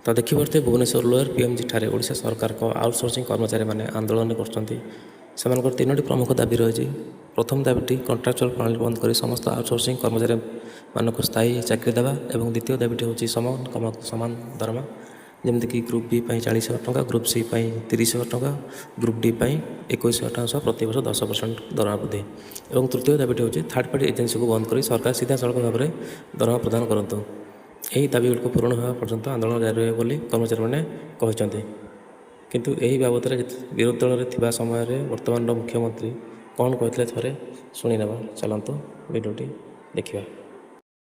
तो देखिपे Bhubaneswar lower PMG ठारे ओडिशा सरकार को आउटसोर्सिंग कर्मचारी मैंने आंदोलन कर तीनोटी प्रमुख दाबी रही। प्रथम दाबीटी कंट्राक्चुअल प्रणाली बंद कर समस्त आउटसोर्सिंग कर्मचारी मानक स्थायी चाकरी देवा और द्वितीय दाबीटी हूँ समान कम समान दरमा जमीक ग्रुप बी 40,000 टंका, ग्रुप सी 30,000 टंका, ग्रुप डी 21,000 टंका सह प्रति वर्ष 10% दरमा वृद्धि और तृतीय दाबीटी हूँ थर्ड पार्टी एजेन्सी को बंद कर सरकार सीधा सड़क भाव में दरमा प्रदान करूँ। यही दाबी गुड़िक पूरण होगा पर्यंत आंदोलन जारी रहे बोली कर्मचारी मैंने कहते। किंतु यही बाबद विरोधी दल में समय वर्तमान मुख्यमंत्री कौन कहते थे शुणी ना चलतु भिडियोटी देखा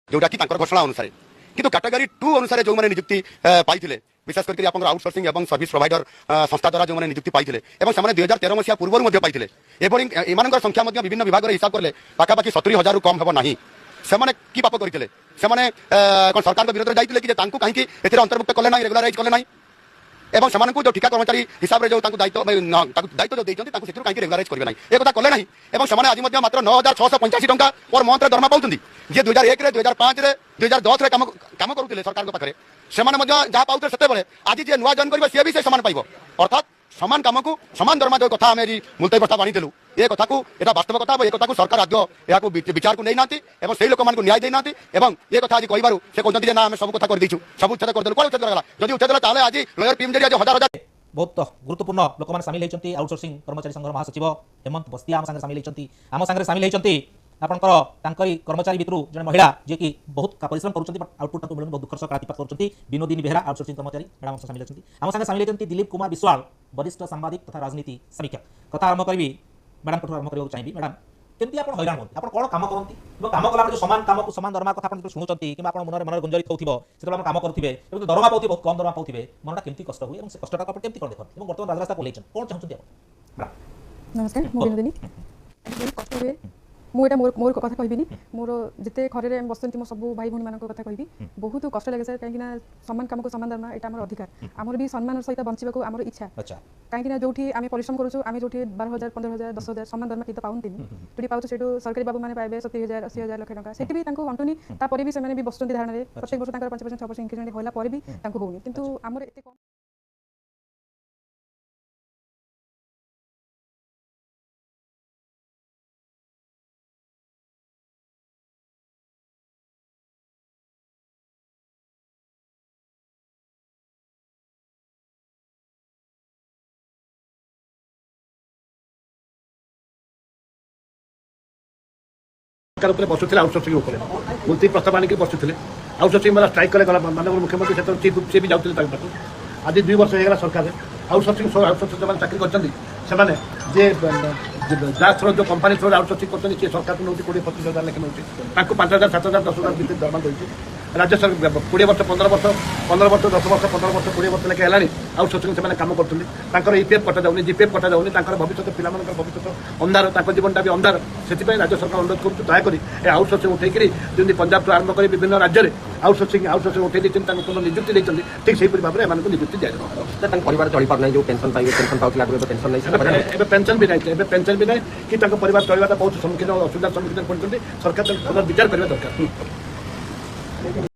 जोटा कि घोषणा अनुसार किंतु कैटेगरी 2 अनुसार जो मैंने नियुक्ति पाई विशेष करके आउटसोर्सिंग एवं सर्विस प्रोवाइडर संस्था द्वारा जो मैंने नियुक्ति पाई 2013 मसीहा पूर्व पाई एम संख्या विभिन्न विभाग हिसाब कले पाखापाखि 70,000 कम हम ना से कि पाप करते सरकार विरोध में जाते कि कहीं अंतर्भुक्त कले ना रेगुलाराइज कले ना एवं से जो ठिका कर्मचारी हिसाब से जो दायित्व जो देते कहीं रेगुलाराइज करेंगे ना एक कथा कले ना से आज मात्र 9,685 टंका पर मंथ दरमा पाँच जी 2001 2005 2010 कम करुले सरकार पाखे से जहाँ पाते से आज जी नुआ जॉइन करेंगे सी भी से सामान पाइब अर्थात समान कम को समान दरमा जो कथा आम मुलतवी प्रस्ताव आनीलु ये कथा को यहाँ वास्तव कथा ये कथा को सरकार आद्य यहाँ विचार को नहीं ना से लोक मान न्याय देना ये कथा आज कहू से कहते ना आम सब कथा कर सब उच्छेद करदेलु कौन उच्छेद करा जब उच्छेद ताले आज लोअर PMG आज हजार हजार बहुत गुरुत्वपूर्ण लोक मैंने सामिल होती आउटसोर्सिंग कर्मचारी संघ महासचिव हेमंत बस्तिया आम सागर सामिल होती आम सागर सामिल होती आपंकर कर्मचारी भितर जन महिला जी की बहुत परिश्रम कर आउटपुट मिलून बहुत दुखर प्रतिपात कर विनोदिनी बेहरा आउटसोर्सिंग कर्मचारी मैडम सामिल होती आम सागर सामिल होती दिलीप कुमार विश्वाल वरिष्ठ सांबादिक तथा राजनीति समीक्षा कथा आरंभ करी मैडम आरंभ करने चाहिए मैडम केमती आप हैरान होती आप कौन कम करती कम कला जो सामान कम को सामान दरमा कथा आप शुणुंट कि मन मन गुंजरित होते कम करुवे दरमा पाते बहुत कम दरमा पाते मनटा केमती कष्ट हुए से कष्टा आप केमती कौन देखते बर्तमान राजरास्ता को कौन चाहते नमस्कार मो विनोदिनी कष्ट हुए मुझे मोर कथा कहबी मोर जिते घरे बसती मो सब भाई भूणी मान कथा कहबी बहुत कष्ट लगे सर कहीं समान कम को समान दरमा यहाँ आम अधिकार आमर भी सम्मान सहित बंचा आम इच्छा कहीं जो आम परिश्रम करूँ जो 12,000 15,000 10,000 समान दरमा कितना पाऊँ जो पाऊँ से सरकारी बाबू मैंने पाए 70,000 80,000 लक्ष टका से भी अंटुनी तापर भी से बस धारणा प्रत्येक वर्ष 5% 6% इंक्रीमेंट होला भी होनी किंतु आमर एत कम सरकार बसुले आउटसोर्सिंग मुलतवी प्रस्ताव आनिक बसुले आउटसोर्सिंग मतलब स्ट्राइक कले गला माननीय मुख्यमंत्री से चीफ सी भी जाते आज 2 वर्ष होगा सरकार आउटसोर्सिंग जो चाकरी कर थ्रो जो कंपानी थ्रो आउटसोर्सिंग कर सरकार नौ 20-25,000 लेखे नौ 5,000 7,000 10,000 भितर दरमा दूसरी राज्य सरकार 20 वर्ष 15 वर्ष 10 वर्ष 15 वर्ष 20 वर्ष लेखे है आउटसोर्सिंग से कम कर EPF कटा जाऊनी GPF कटा जाऊनी भविष्य पिला भविष्य अंधार जीवनटा भी अंधार से राज्य सरकार अनुरोध करूँ दयाकोरी आउटसोर्सिंग उठेकरी जमी पंजाब ठूँ आरंभ कर विभिन्न राज्य में आउटसोर्सिंग उठे नियुक्ति देते ठीक से भाव में नियुक्ति दिया परिवार चली पार जो पेंशन पाइबे पेंशन पाउला पेंशन नहीं पेंशन भी नहीं पेंशन भी नहीं कि परिवार चलवाटा बहुत सम्मुखीन असुविधार सम्मुखीन पड़ते सरकार विचार करने दरकार।